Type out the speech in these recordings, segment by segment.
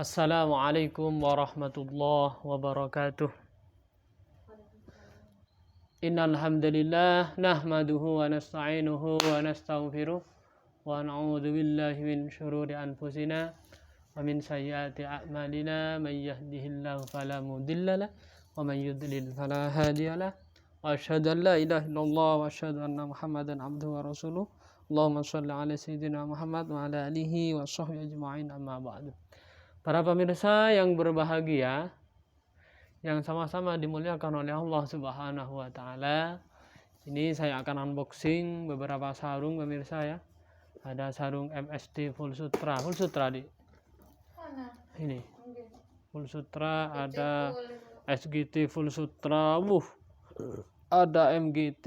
Assalamualaikum warahmatullahi wabarakatuh. Innal hamdalillah nahmaduhu wa nasta'inuhu wa nastaghfiruh wa na'udzu billahi min shururi anfusina wa min sayyiati a'malina may yahdihillahu fala mudhillalah wa may yudlil fala hadiyalah wa asyhadu an la ilaha illallah wa asyhadu anna Muhammadan abduhu wa rasuluh. Allahumma shalli ala sayyidina Muhammad wa ala alihi wa sahbihi ajma'in, amma ba'du. Para pemirsa yang berbahagia, yang sama-sama dimuliakan oleh Allah Subhanahu wa Ta'ala, ini saya akan unboxing beberapa sarung pemirsa ya. Ada sarung MST Full Sutra di ini Full Sutra, ada SGT Full Sutra, ada MGT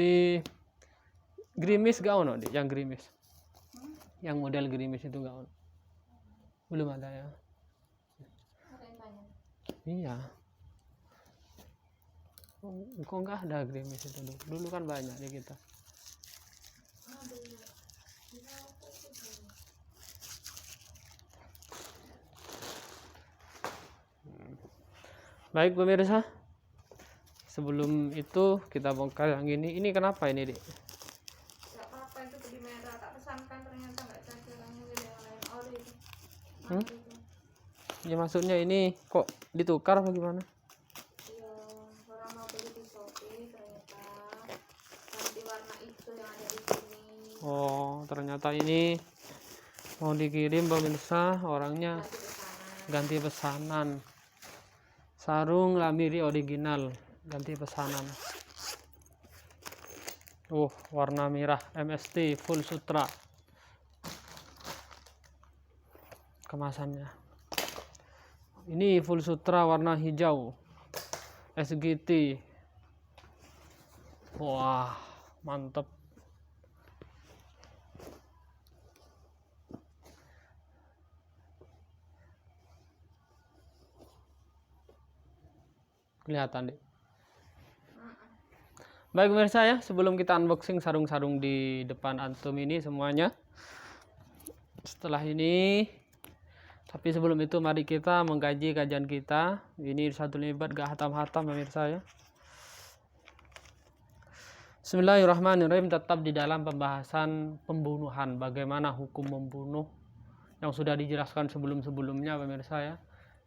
Grimis gak ono di, yang Grimis, yang model Grimis itu gak ono, belum ada ya. Iya. Kok nggak ada Grimis itu dulu kan banyak di kita. Baik pemirsa, sebelum itu kita bongkar yang ini. Ini kenapa ini, Dik? Gak apa-apa, itu beli merah, tak pesankan ternyata nggak jadi, orangnya beli yang lain oli. Ya maksudnya ini kok ditukar apa gimana? Iya, orang mau beli di Shopee ternyata ganti warna itu yang ada di sini. Oh, ternyata ini mau dikirim pemirsa, orangnya ganti pesanan. Sarung Lamiri original, ganti pesanan. Warna merah MST Full Sutra. Kemasannya. Ini Full Sutra warna hijau SGT. Wah, mantep. Kelihatan deh. Baik pemirsa ya, sebelum kita unboxing sarung-sarung di depan antum ini semuanya, setelah ini, tapi sebelum itu mari kita mengkaji kajian kita. Ini satu libat gak hatam-hatam pemirsa ya. Bismillahirrahmanirrahim. Tetap di dalam pembahasan pembunuhan, bagaimana hukum membunuh yang sudah dijelaskan sebelum-sebelumnya pemirsa ya.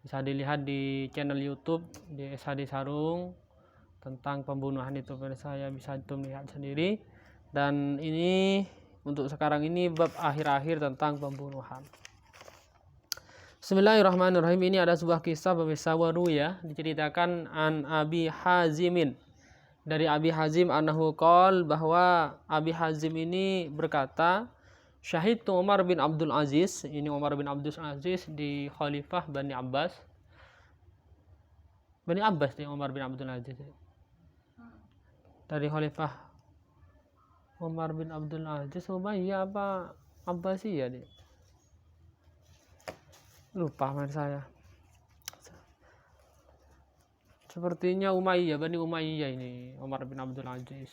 Bisa dilihat di channel YouTube di SHD Sarung tentang pembunuhan itu pemirsa ya, bisa lihat sendiri. Dan ini untuk sekarang ini bab akhir-akhir tentang pembunuhan. Bismillahirrahmanirrahim. Ini ada sebuah kisah pemirsa waru ya, diceritakan an Abi Hazimin, dari Abi Hazim annahu qol, bahwa Abi Hazim ini berkata, syahidtu Umar bin Abdul Aziz. Ini Umar bin Abdul Aziz di Khalifah Bani Abbas. Bani Abbas nih Umar bin Abdul Aziz. Dari Khalifah Umar bin Abdul Aziz, Umayyah apa Abbasiyah nih? Lupa man saya. Sepertinya Umayyah, Bani Umayyah ini Umar bin Abdul Aziz.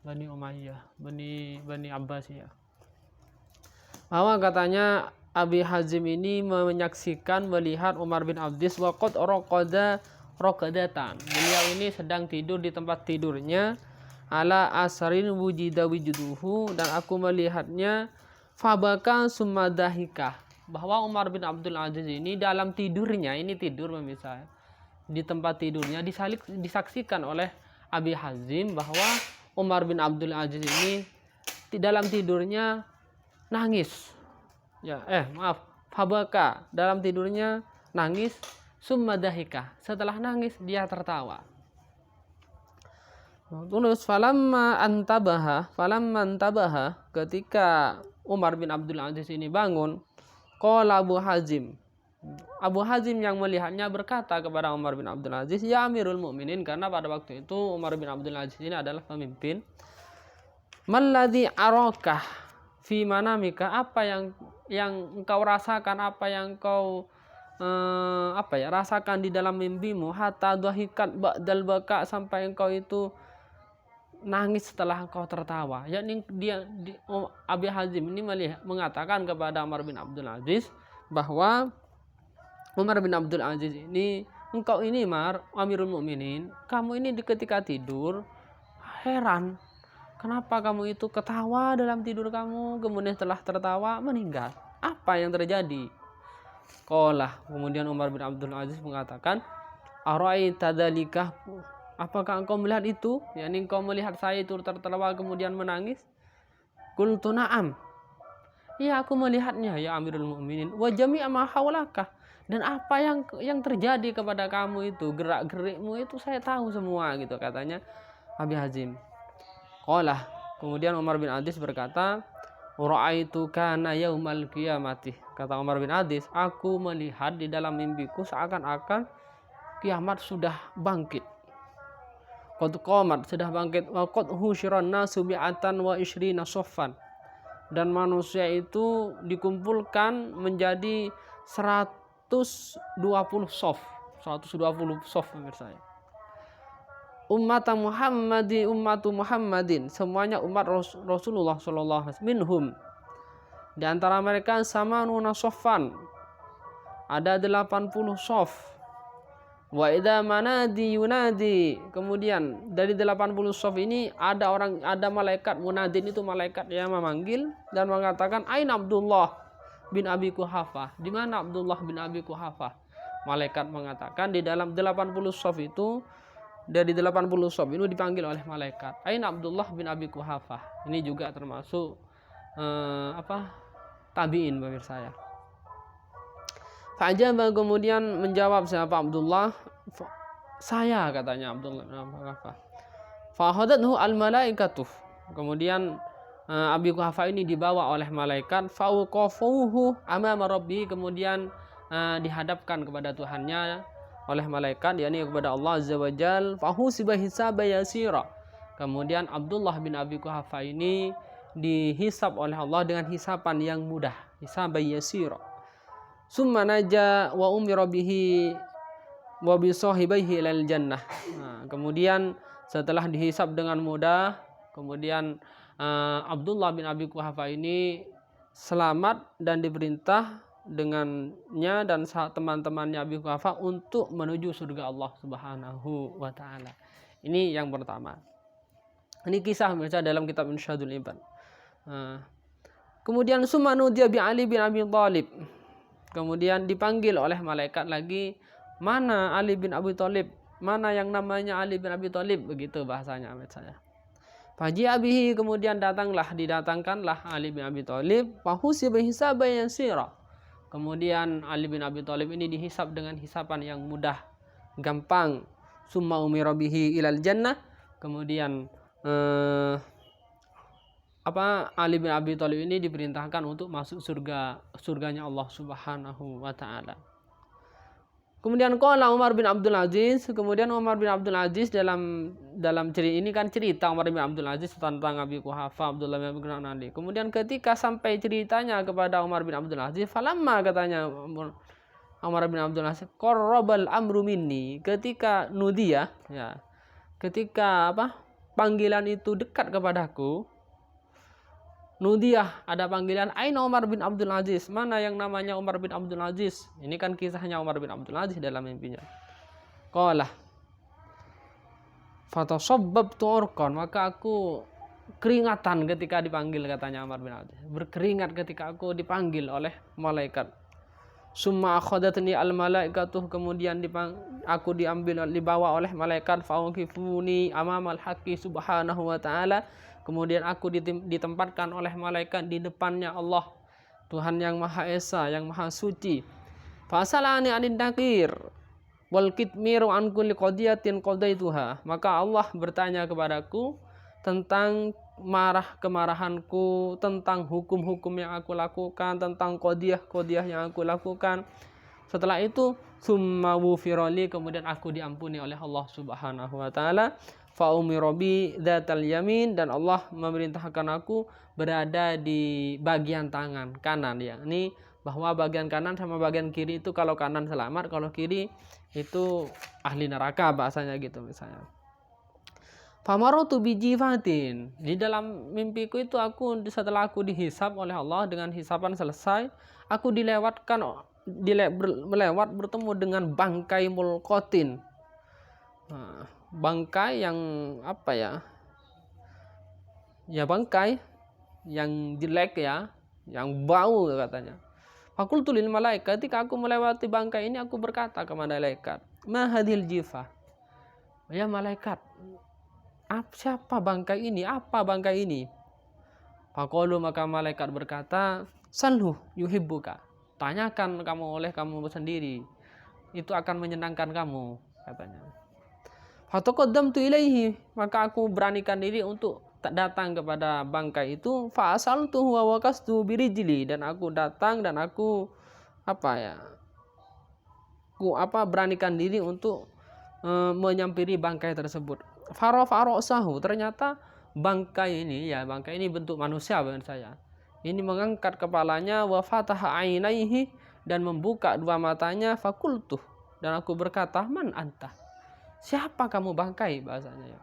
Bani Umayyah, Bani Abbasiyah. Bahwa katanya Abi Hazim ini menyaksikan, melihat Umar bin Abdis waqad raqadatan. Beliau ini sedang tidur di tempat tidurnya, ala asrin wujida wujuduhu, dan aku melihatnya, fabaka sumadahika, bahwa Umar bin Abdul Aziz ini dalam tidurnya, ini tidur pemirsa, di tempat tidurnya disaksikan oleh Abi Hazim bahwa Umar bin Abdul Aziz ini di dalam tidurnya nangis. Fabaka, dalam tidurnya nangis, summadahika, setelah nangis dia tertawa. Terus falamma antabaha, ketika Umar bin Abdul Aziz ini bangun, qala Abu Hazim, Abu Hazim yang melihatnya berkata kepada Umar bin Abdul Aziz, ya Amirul Mukminin, karena pada waktu itu Umar bin Abdul Aziz ini adalah pemimpin. Malladzi arakah fi manamika, apa yang engkau rasakan, apa yang engkau rasakan di dalam mimpimu, hatta dhahikat ba'dal baka, sampai engkau itu nangis setelah engkau tertawa. Yakni Abi Hazim ini mengatakan kepada Umar bin Abdul Aziz bahwa Umar bin Abdul Aziz ini, engkau ini Amirul Mukminin, kamu ini ketika tidur heran, kenapa kamu itu ketawa dalam tidur kamu, kemudian setelah tertawa meninggal, apa yang terjadi? Kemudian Umar bin Abdul Aziz mengatakan, Ara'aita dzalika, apakah engkau melihat itu? yakni engkau melihat saya itu tertawa kemudian menangis? Qultu na'am, iya aku melihatnya ya Amirul Mukminin. Wa jami'a ma haulaka, dan apa yang terjadi kepada kamu itu, gerak-gerikmu itu saya tahu semua gitu, katanya Abi Hazim. Kemudian Umar bin Aziz berkata, ra'aitu kana yaumal qiyamati, kata Umar bin Aziz, aku melihat di dalam mimpiku seakan-akan kiamat sudah bangkit. Qad qamat, sudah bangkit. Wa qad husyiran nasu bi'atan wa ishrina saffan, dan manusia itu dikumpulkan menjadi 120 sof, 120 sof pemirsa. Ummatu Muhammadin, semuanya umat Rasulullah sallallahu alaihi wasallam. Minhum, di antara mereka samanuna soffan, ada 80 sof. Wa idza manadi yunadi, kemudian dari 80 sof ini ada malaikat munadin, itu malaikat yang memanggil dan mengatakan, aina Abdullah bin Abi Quhafah, di mana Abdullah bin Abi Quhafah? Malaikat mengatakan di dalam 80 sof itu, dari 80 sof itu dipanggil oleh malaikat, aina Abdullah bin Abi Quhafah. Ini juga termasuk tabi'in pemirsa ya. Fa'ajaba, kemudian menjawab siapa Abdullah, saya, katanya Abdullah bin Abi Quhafah. Fa'ahadathu al-malaikatuh, kemudian Abi Quhafah ini dibawa oleh malaikat, fa'uqafuhu amama rabbi, kemudian dihadapkan kepada Tuhannya oleh malaikat, yakni kepada Allah Azza wa Jal. Fahusiba hisaba yasira, kemudian Abdullah bin Abi Quhafah ini dihisab oleh Allah dengan hisapan yang mudah, hisaba yasira. Summa naja wa umira bihi wa bi sahibaihi ilal jannah. Kemudian setelah dihisab dengan mudah, kemudian Abdullah bin Abi Quhafah ini selamat dan diperintah dengannya dan teman-temannya Abi Quhafah untuk menuju surga Allah Subhanahu wa taala. Ini yang pertama. Ini kisah baca dalam kitab Irsyadul Ibad. Kemudian sumanudia bi Ali bin Abi Thalib. Kemudian dipanggil oleh malaikat lagi, mana Ali bin Abi Thalib? Mana yang namanya Ali bin Abi Thalib? Begitu bahasanya saya. Faji abihi, kemudian didatangkanlah Ali bin Abi Thalib. Fahusiba hisaban yasira, kemudian Ali bin Abi Thalib ini dihisab dengan hisapan yang mudah, gampang. Summa umira bihi ilal jannah, kemudian Ali bin Abi Thalib ini diperintahkan untuk masuk surganya Allah Subhanahu wa taala. Kemudian qala Umar bin Abdul Aziz, kemudian Umar bin Abdul Aziz dalam cerita ini kan cerita Umar bin Abdul Aziz tentang Abi Quhafah, Abdullah bin Abi Quhafah. Kemudian ketika sampai ceritanya kepada Umar bin Abdul Aziz, falamma, katanya Umar bin Abdul Aziz, qarrabal amru minni, ketika nudia, ya, ketika panggilan itu dekat kepadaku. Nudiyah, ada panggilan, aina Umar bin Abdul Aziz, mana yang namanya Umar bin Abdul Aziz? Ini kan kisahnya Umar bin Abdul Aziz dalam mimpinya. Qala fatasabbabtu urqan, maka aku keringatan ketika dipanggil, katanya Umar bin Abdul Aziz, berkeringat ketika aku dipanggil oleh malaikat. Summa akhadatni al malaikatuh, kemudian aku dibawa oleh malaikat, fauqifuni amamal haqqi subhanahu wa ta'ala, kemudian aku ditempatkan oleh malaikat di depannya Allah, Tuhan yang Maha Esa, yang Maha Suci. Fasalani anid nakir wal kitmiru an kulli qadiyatin qadaituha, maka Allah bertanya kepadaku tentang kemarahanku, tentang hukum-hukum yang aku lakukan, tentang qadiyah yang aku lakukan. Setelah itu summa wufirali, kemudian aku diampuni oleh Allah Subhanahu wa taala. Fa umirobi dzatal yamin, dan Allah memerintahkan aku berada di bagian tangan kanan, yakni bahwa bagian kanan sama bagian kiri itu, kalau kanan selamat, kalau kiri itu ahli neraka, bahasanya gitu misalnya. Famaratu bijifatin, di dalam mimpiku itu setelah aku dihisab oleh Allah dengan hisapan selesai, aku dilewatkan melewat bertemu dengan bangkai mulkotin. Nah, bangkai yang apa ya? Ya bangkai yang jelek ya, yang bau katanya. Fakultu lil malaikat, ketika aku melewati bangkai ini aku berkata kepada malaikat, ma hadhil jifah? Ya malaikat, siapa bangkai ini? Apa bangkai ini? Faqalu, maka malaikat berkata, salhu yuhibbuka. Tanyakan kamu sendiri. Itu akan menyenangkan kamu, katanya. Fataqaddamtu ilaihi, maka aku beranikan diri untuk datang kepada bangkai itu. Fa asaltuhu wa waqastu birijli, dan aku datang dan aku beranikan diri untuk menyampiri bangkai tersebut. Farosahu, ternyata bangkai ini bentuk manusia bagi saya. Ini mengangkat kepalanya, wa fataha ainaihi, dan membuka dua matanya. Fakultuh, dan aku berkata, man anta? Siapa kamu bangkai, bahasanya ya.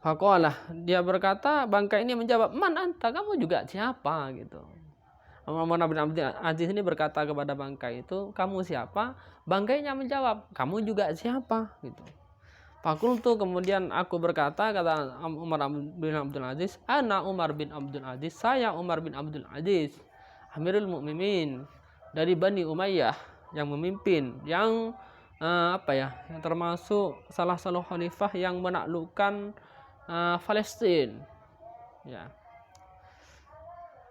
Faqalah, dia berkata, bangkai ini menjawab, man anta? Kamu juga siapa gitu. Umar bin Abdul Aziz ini berkata kepada bangkai itu, kamu siapa? Bangkainya menjawab, kamu juga siapa gitu. Fakultu, kemudian aku berkata, kata Umar bin Abdul Aziz, ana Umar bin Abdul Aziz, saya Umar bin Abdul Aziz, Amirul Mukminin dari Bani Umayyah, yang memimpin, yang yang termasuk salah satu khalifah yang menaklukkan Palestina. Ya.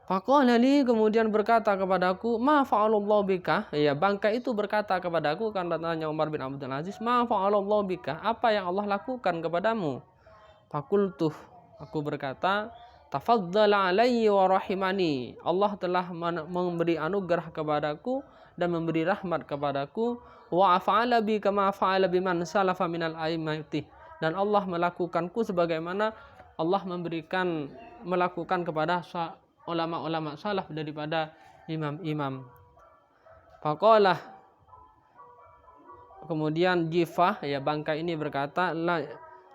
Faqala li, kemudian berkata kepadaku, ma fa'alallahu bika? Ya, bangkai itu berkata kepadaku, kan tanya Umar bin Abdul Aziz, ma fa'alallahu bika? Apa yang Allah lakukan kepadamu? Fakultuh, aku berkata, tafaddala alayya wa rahimani. Allah telah memberi anugerah kepadaku dan memberi rahmat kepadaku. Wa af'ala bi kama fa'ala biman salafa minal a'immati. Dan Allah melakukanku sebagaimana Allah melakukan kepada ulama-ulama salaf daripada imam-imam. Faqalah, kemudian jifah, ya bangkai ini berkata, la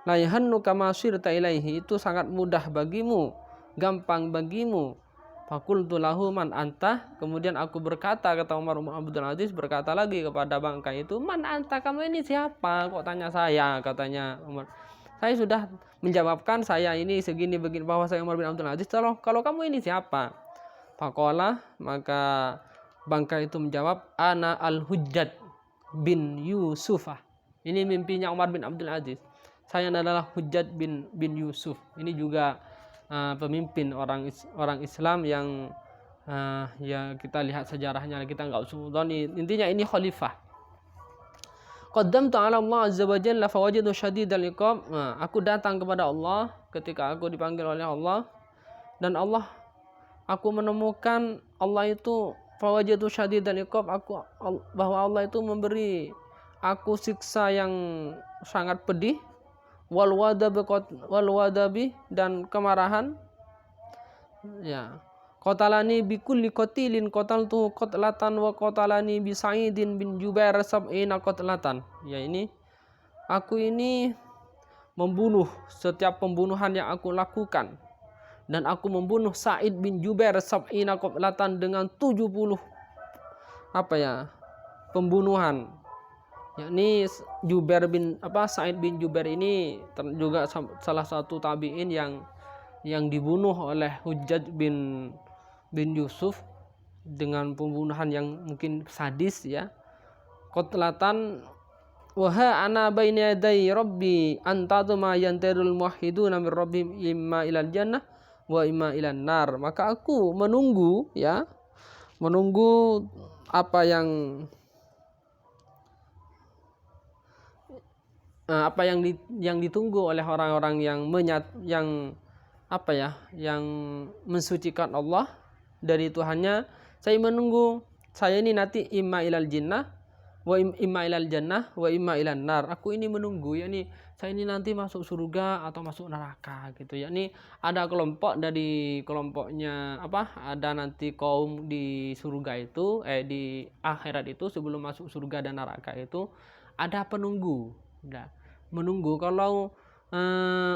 yahannu kama sirta ilaihi, itu sangat mudah bagimu, gampang bagimu. Faqultu lahu man anta? Kemudian aku berkata, kata Umar bin Abdul Aziz berkata lagi kepada bangkai itu, man anta? Kamu ini siapa? Kok tanya saya? Katanya Umar. Saya sudah menjawabkan, saya ini segini begini, bahwa saya Umar bin Abdul Aziz. Kalau kamu ini siapa? Faqala, maka bangkai itu menjawab, ana al-Hujjat bin Yusufah. Ini mimpinya Umar bin Abdul Aziz. Saya adalah Hujjat bin Yusuf. Ini juga pemimpin orang Islam yang ya kita lihat sejarahnya, kita nggak usah intinya ini khalifah. Qaddamtu ala Allah azza wa jalla fawajadu syadidal iqab. Nah, aku datang kepada Allah ketika aku dipanggil oleh Allah, dan aku menemukan Allah itu fawajadu syadidal iqab, bahwa Allah itu memberi aku siksa yang sangat pedih, wal wadabi, dan kemarahan. Ya. Qatalani bi kulli qatilin qataltu qatlatan wa qatalani bi Sa'idin bin Jubair sab'ina qatlatan. Ya, ini aku ini membunuh setiap pembunuhan yang aku lakukan, dan aku membunuh Sa'id bin Jubair sab'ina qatlatan dengan 70 pembunuhan. Yakni Sa'id bin Jubair ini juga salah satu tabi'in yang dibunuh oleh Hujjaj bin Yusuf dengan pembunuhan yang mungkin sadis ya. Qatlatan wa ana baina yaday rabbi antaduma yantarul muwahhiduna min rabbihim imma ilal jannah wa imma ilan nar. Maka aku menunggu apa yang ditunggu oleh orang-orang yang mensucikan Allah dari Tuhannya. Saya menunggu, saya ini nanti imma ilal jannah wa imma ilan nar. Aku ini menunggu, yakni saya ini nanti masuk surga atau masuk neraka gitu. Yakni ada kelompok dari kelompoknya ada nanti kaum di surga itu di akhirat itu, sebelum masuk surga dan neraka itu ada penunggu. Menunggu kalau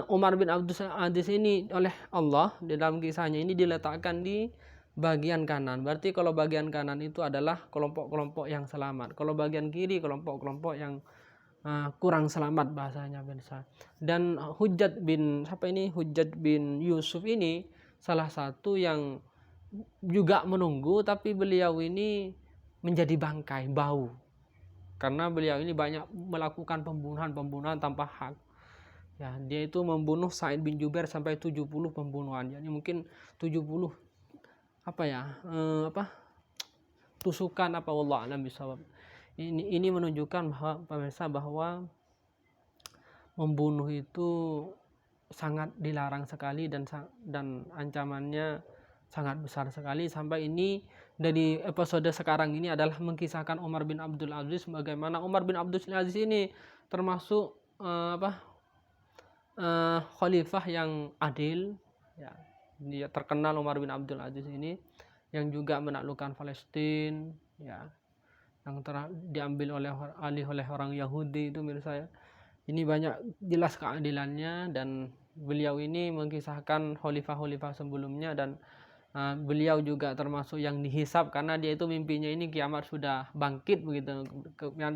Umar bin Abdul Aziz ini oleh Allah di dalam kisahnya ini diletakkan di bagian kanan. Berarti kalau bagian kanan itu adalah kelompok-kelompok yang selamat. Kalau bagian kiri kelompok-kelompok yang kurang selamat bahasanya pemirsa. Dan Hujjaj bin Yusuf ini salah satu yang juga menunggu, tapi beliau ini menjadi bangkai, bau. Karena beliau ini banyak melakukan pembunuhan tanpa hak. Ya, dia itu membunuh Sa'id bin Jubair sampai 70 pembunuhan. Jadi mungkin 70 tusukan wallah alam bisawab. Ini menunjukkan bahwa pemirsa bahwa membunuh itu sangat dilarang sekali dan ancamannya sangat besar sekali. Sampai ini dari episode sekarang ini adalah mengisahkan Umar bin Abdul Aziz, bagaimana Umar bin Abdul Aziz ini termasuk khalifah yang adil, ya. Dia terkenal Umar bin Abdul Aziz ini yang juga menaklukkan Palestina, ya, yang diambil oleh orang Yahudi itu menurut saya. Ini banyak jelas keadilannya, dan beliau ini mengisahkan khalifah-khalifah sebelumnya, dan beliau juga termasuk yang dihisab karena dia itu mimpinya ini kiamat sudah bangkit begitu,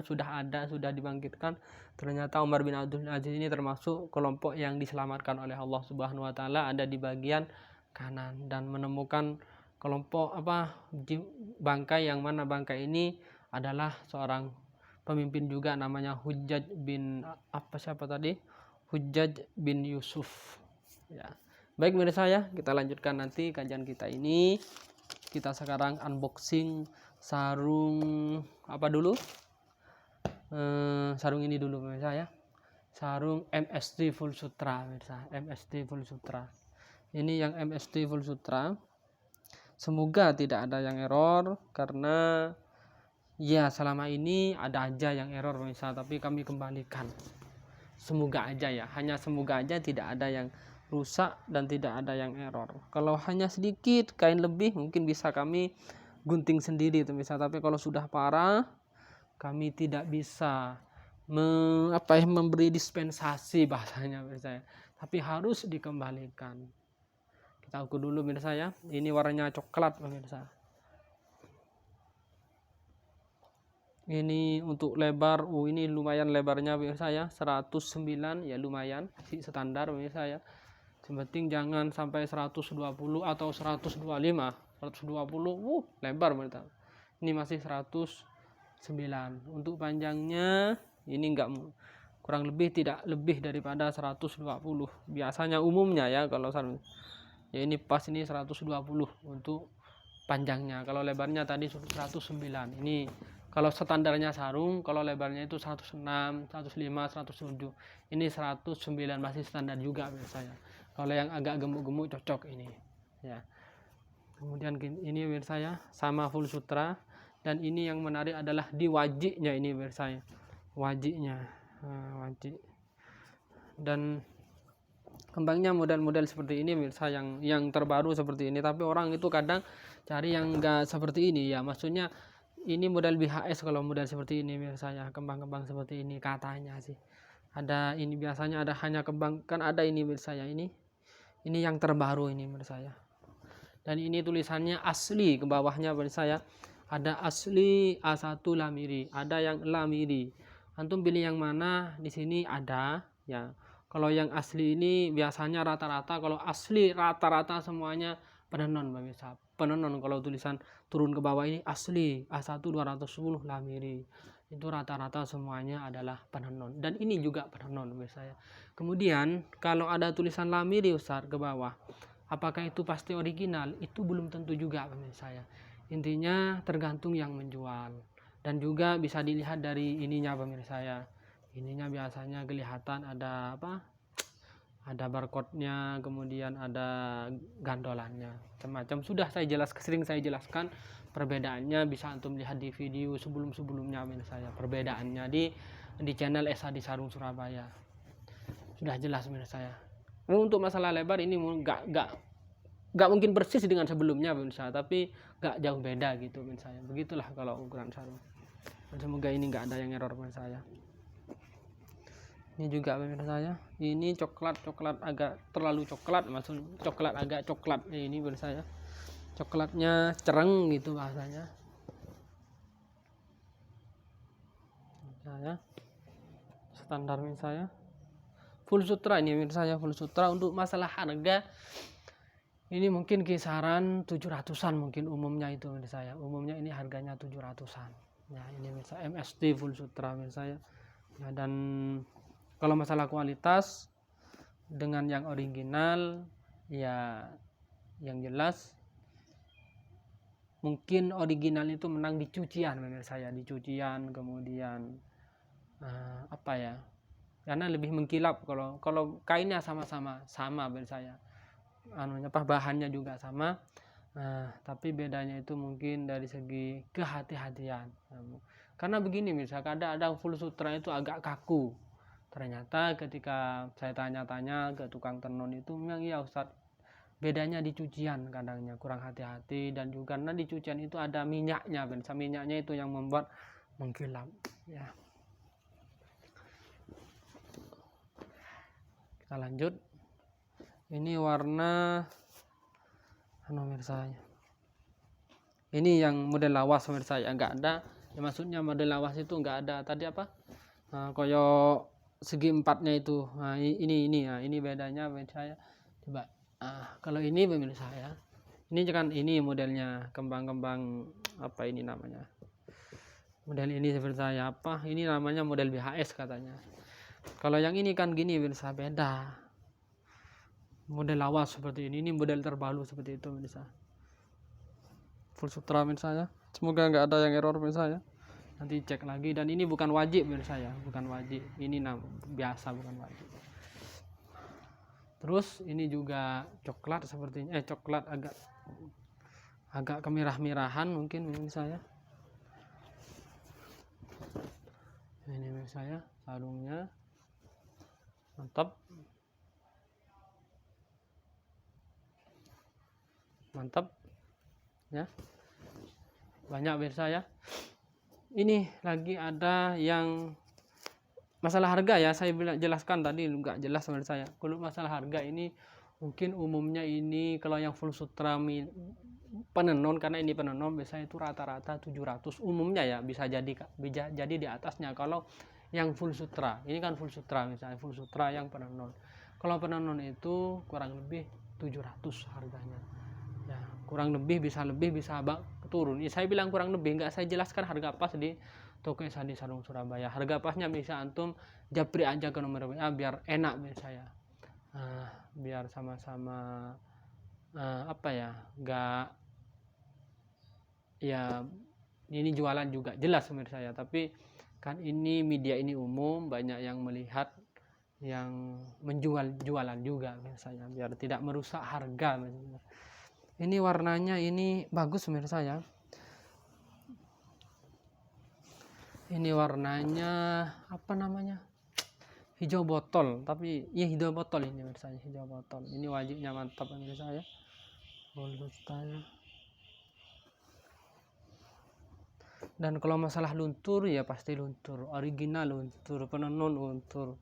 sudah dibangkitkan. Ternyata Umar bin Abdul Aziz ini termasuk kelompok yang diselamatkan oleh Allah Subhanahu wa taala, ada di bagian kanan, dan menemukan kelompok bangkai, yang mana bangkai ini adalah seorang pemimpin juga namanya Hujjaj bin Yusuf, ya. Baik pemirsa ya, kita lanjutkan nanti kajian kita ini. Kita sekarang unboxing sarung dulu? Sarung ini dulu pemirsa ya. Sarung MST Full Sutra pemirsa, MST Full Sutra. Ini yang MST Full Sutra. Semoga tidak ada yang error, karena ya selama ini ada aja yang error pemirsa, tapi kami kembalikan. Semoga aja ya, hanya semoga aja tidak ada yang rusak dan tidak ada yang error. Kalau hanya sedikit kain lebih mungkin bisa kami gunting sendiri pemirsa, tapi kalau sudah parah kami tidak bisa memberi dispensasi bahasanya pemirsa, tapi harus dikembalikan. Kita ukur dulu pemirsa ya. Ini warnanya coklat pemirsa. Ini untuk lebar, ini lumayan lebarnya pemirsa ya, 109 ya, lumayan sih standar pemirsa ya. Penting jangan sampai 120 atau 125. 120 lebar pemirsa. Ini masih 109. Untuk panjangnya ini kurang lebih tidak lebih daripada 120. Biasanya umumnya ya, kalau ya ini pas, ini 120 untuk panjangnya. Kalau lebarnya tadi 109. Ini kalau standarnya sarung, kalau lebarnya itu 106, 105, 107. Ini 109 masih standar juga biasanya. Kalau yang agak gemuk-gemuk cocok ini, ya. Kemudian ini pemirsa ya, sama full sutra, dan ini yang menarik adalah di wajiknya ini pemirsa ya. Wajiknya, wajik. Dan kembangnya model-model seperti ini pemirsa, yang terbaru seperti ini, tapi orang itu kadang cari yang enggak seperti ini ya, maksudnya ini model BHS. Kalau model seperti ini pemirsa ya, kembang-kembang seperti ini katanya sih ada, ini biasanya ada hanya kembang, kan ada ini pemirsa ya, ini yang terbaru ini pemirsa ya. Dan ini tulisannya asli ke bawahnya pemirsa ya, ada asli A1 lamiri, ada yang lamiri. Antum pilih yang mana, di sini ada ya. Kalau yang asli ini biasanya rata-rata, kalau asli rata-rata semuanya penenon pemirsa, penenon. Kalau tulisan turun ke bawah ini asli A1 210 lamiri, itu rata-rata semuanya adalah penenon, dan ini juga penenon pemirsa ya. Kemudian kalau ada tulisan lamiri Ustaz ke bawah, apakah itu pasti original? Itu belum tentu juga pemirsa ya. Intinya tergantung yang menjual, dan juga bisa dilihat dari ininya pemirsa ya. Ininya biasanya kelihatan ada ada barcode-nya, kemudian ada gandolannya, macam-macam. Sudah sering saya jelaskan perbedaannya, bisa antum lihat di video sebelum-sebelumnya pemirsa ya, perbedaannya di channel SAD Sarung Surabaya. Sudah jelas pemirsa ya. Untuk masalah lebar ini nggak mungkin persis dengan sebelumnya pemirsa, tapi nggak jauh beda gitu pemirsa ya. Begitulah kalau ukuran sarung. Dan semoga ini nggak ada yang error pemirsa ya. Ini juga pemirsa ya, ini coklat agak terlalu coklat, maksud coklat agak coklat ini pemirsa ya. coklatnya cereng gitu bahasanya. Saya standar saya full sutra ini saya full sutra. Untuk masalah harga ini mungkin kisaran 700-an mungkin umumnya itu saya. Umumnya ini harganya 700-an. Ya, ini misalnya MST full sutra saya. Ya, dan kalau masalah kualitas dengan yang original ya yang jelas mungkin original itu menang di cucian menurut saya, di cucian kemudian apa ya, karena lebih mengkilap. Kalau kainnya sama menurut saya, bahannya juga sama, tapi bedanya itu mungkin dari segi kehati-hatian. Karena begini, misalnya kadang full sutra itu agak kaku. Ternyata ketika saya tanya-tanya ke tukang tenun itu memang iya Ustadz, bedanya di cucian kadangnya kurang hati-hati, dan juga karena di cucian itu ada minyaknya, minyaknya itu yang membuat mengkilap ya. Kita lanjut. Ini warna saya. Ini yang model lawas saya enggak ada. Ya, maksudnya model lawas itu enggak ada tadi apa? Koyo segi empatnya itu. Nah, ini bedanya saya. Coba. Kalau ini pemirsa saya. Ini kan ini modelnya kembang-kembang apa ini namanya? Model ini seperti saya apa? Ini namanya model BHS katanya. Kalau yang ini kan gini pemirsa, beda. Model lawas seperti ini model terbaru seperti itu pemirsa. Full sutra pemirsa ya. Semoga nggak ada yang error pemirsa ya. Nanti cek lagi, dan ini bukan wajib pemirsa ya, bukan wajib. Ini biasa, bukan wajib. Terus ini juga coklat sepertinya, coklat agak kemerah-merahan mungkin pemirsa ya. Ini pemirsa ya, sarungnya mantap ya, banyak pemirsa ya. Ini lagi ada yang masalah harga ya, saya jelaskan tadi enggak jelas menurut saya. Kalau masalah harga ini mungkin umumnya ini kalau yang full sutra penenun, karena ini penenun biasanya itu rata-rata 700 umumnya ya, bisa jadi di atasnya. Kalau yang full sutra, ini kan full sutra misalnya, full sutra yang penenun. Kalau penenun itu kurang lebih 700 harganya. Ya, kurang lebih bisa turun. Ya, saya bilang kurang lebih, enggak saya jelaskan harga pas di toko Sandi Sarung Surabaya. Harga pasnya bisa antum japri aja ke nomor WA biar enak saya. Biar sama-sama apa ya, enggak ya ini jualan juga jelas menurut saya, tapi kan ini media ini umum, banyak yang melihat, yang jualan juga biasanya, biar tidak merusak harga. Ini warnanya ini bagus menurut saya. Ini warnanya apa namanya? Hijau botol, tapi ya hijau botol ini menurut saya, hijau botol. Ini wajibnya mantap menurut saya. Dan kalau masalah luntur ya pasti luntur, original luntur, penenun luntur.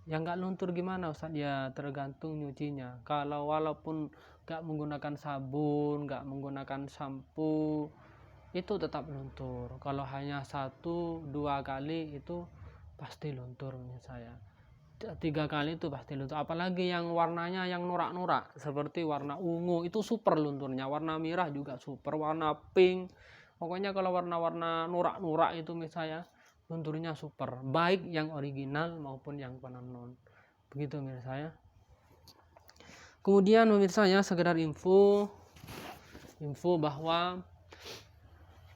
Yang nggak luntur gimana Ustaz? Ya tergantung nyucinya. Kalau walaupun nggak menggunakan sabun, nggak menggunakan sampo, itu tetap luntur. Kalau hanya 1-2 kali itu pasti luntur menurut saya. 3 kali itu pasti luntur. Apalagi yang warnanya yang norak-norak seperti warna ungu itu super lunturnya. Warna merah juga super, warna pink. Pokoknya kalau warna-warna norak-norak itu misalnya lunturnya super, baik yang original maupun yang penenun. Begitu menurut saya. Kemudian menurut saya sekedar info bahwa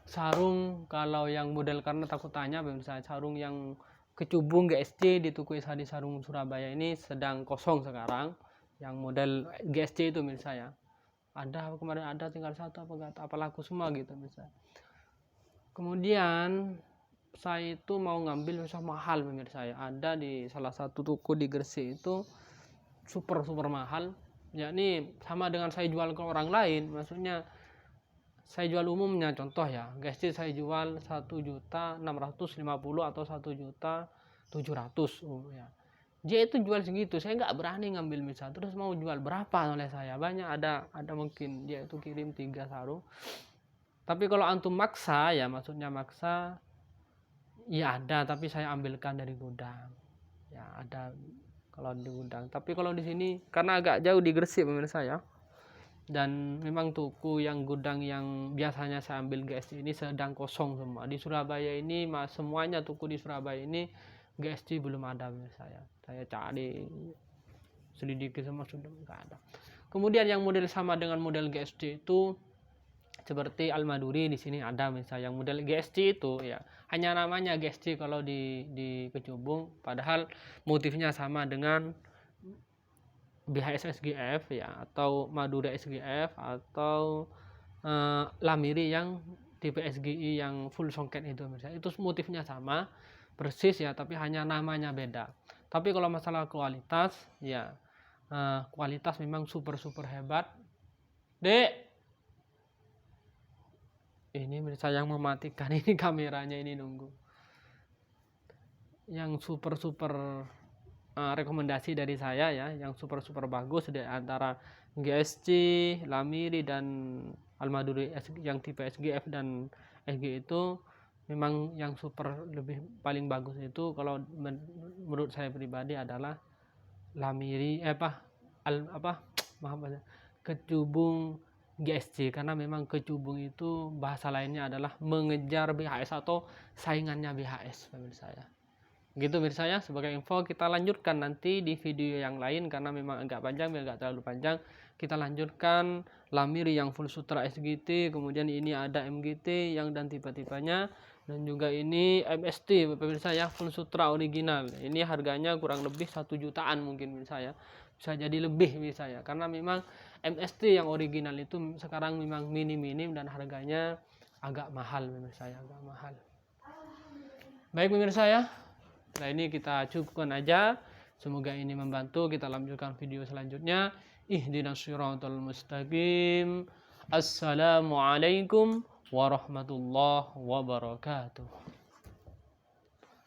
sarung kalau yang model, karena takut tanya misalnya sarung yang kecubung GSC di toko Sandi Sarung Surabaya ini sedang kosong sekarang. Yang model GSC itu menurut saya. Ada kemarin ada tinggal 1 apa laku semua gitu misalnya. Kemudian saya itu mau ngambil misalnya mahal menurut saya, ada di salah satu toko di Gresik itu super mahal, yakni sama dengan saya jual ke orang lain. Maksudnya saya jual umumnya, contoh ya, GSC saya jual 1.650.000 atau 1.700.000 ya. Dia itu jual segitu, saya nggak berani ngambil misal, terus mau jual berapa oleh saya, banyak ada mungkin dia itu kirim 3 sarung. Tapi kalau antum maksa, ya maksudnya maksa, ya ada, tapi saya ambilkan dari gudang, ya ada kalau di gudang. Tapi kalau di sini karena agak jauh di Gresik pemirsa ya, dan memang tuku yang gudang yang biasanya saya ambil GST ini sedang kosong semua. Di Surabaya ini semuanya tuku di Surabaya ini GST belum ada pemirsa ya. Saya cari selidiki semua sudah nggak ada. Kemudian yang model sama dengan model GST itu seperti Al-Maduri di sini ada misalnya yang model GST itu ya hanya namanya GST kalau di Kecubung, padahal motifnya sama dengan BHS SGF ya, atau Madura SGF, atau Lamiri yang tipe SGI yang full songket itu misalnya, itu motifnya sama persis ya, tapi hanya namanya beda. Tapi kalau masalah kualitas ya, kualitas memang super hebat. Dek, ini saya yang mematikan ini kameranya ini nunggu. Yang super rekomendasi dari saya ya, yang super bagus di antara GST, Lamiri dan Al-Maduri yang tipe SGF dan SG itu memang yang lebih paling bagus itu kalau menurut saya pribadi adalah Lamiri Kecubung GSC, karena memang Kecubung itu bahasa lainnya adalah mengejar BHS atau saingannya BHS pemirsa ya. Gitu pemirsa ya, sebagai info. Kita lanjutkan nanti di video yang lain karena memang agak panjang, biar agak terlalu panjang. Kita lanjutkan Lamiri yang full sutra SGT, kemudian ini ada MGT yang dan tipe-tipenya, dan juga ini MST pemirsa ya, full sutra original. Ini harganya kurang lebih 1 jutaan mungkin pemirsa ya, bisa jadi lebih bisa ya, karena memang MST yang original itu sekarang memang minim dan harganya agak mahal pemirsa ya, agak mahal. Baik pemirsa ya, nah ini kita cukupkan aja. Semoga ini membantu. Kita lanjutkan video selanjutnya. Ihdinas siratal mustaqim. Assalamualaikum warahmatullahi wabarakatuh.